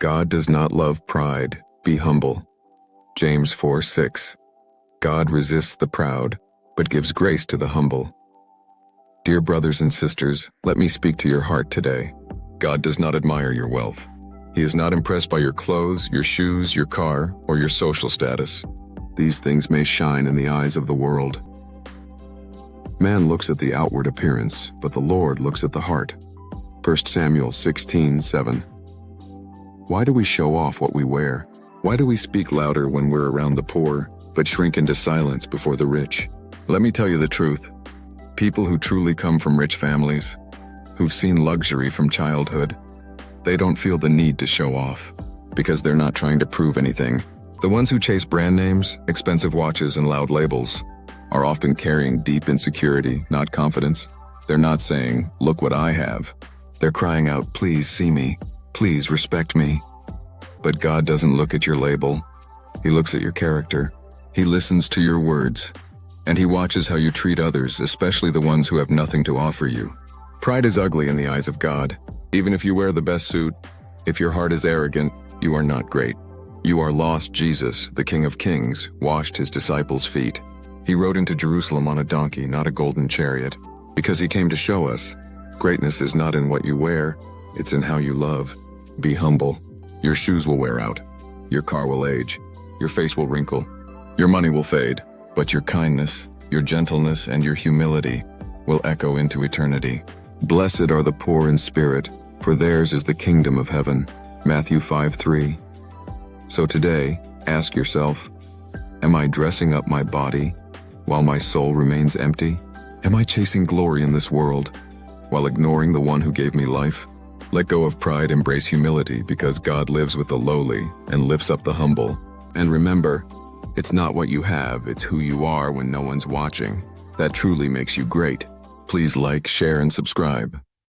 God does not love pride. Be humble. James 4:6. God resists the proud, but gives grace to the humble. Dear brothers and sisters, let me speak to your heart today. God does not admire your wealth. He is not impressed by your clothes, your shoes, your car, or your social status. These things may shine in the eyes of the world. Man looks at the outward appearance, but the Lord looks at the heart. 1 Samuel 16:7. Why do we show off what we wear? Why do we speak louder when we're around the poor, but shrink into silence before the rich? Let me tell you the truth. People who truly come from rich families, who've seen luxury from childhood, they don't feel the need to show off, because they're not trying to prove anything. The ones who chase brand names, expensive watches, and loud labels are often carrying deep insecurity, not confidence. They're not saying, "Look what I have." They're crying out, "Please see me. Please respect me." But God doesn't look at your label. He looks at your character. He listens to your words. And He watches how you treat others, especially the ones who have nothing to offer you. Pride is ugly in the eyes of God. Even if you wear the best suit, if your heart is arrogant, you are not great. You are lost. Jesus, the King of Kings, washed His disciples' feet. He rode into Jerusalem on a donkey, not a golden chariot, because He came to show us, greatness is not in what you wear, it's in how you love. Be humble. Your shoes will wear out. Your car will age. Your face will wrinkle. Your money will fade. But your kindness, your gentleness, and your humility will echo into eternity. Blessed are the poor in spirit, for theirs is the kingdom of heaven. Matthew 5:3. So today, ask yourself, am I dressing up my body while my soul remains empty? Am I chasing glory in this world while ignoring the one who gave me life? Let go of pride, embrace humility, because God lives with the lowly and lifts up the humble. And remember, it's not what you have, it's who you are when no one's watching. That truly makes you great. Please like, share, and subscribe.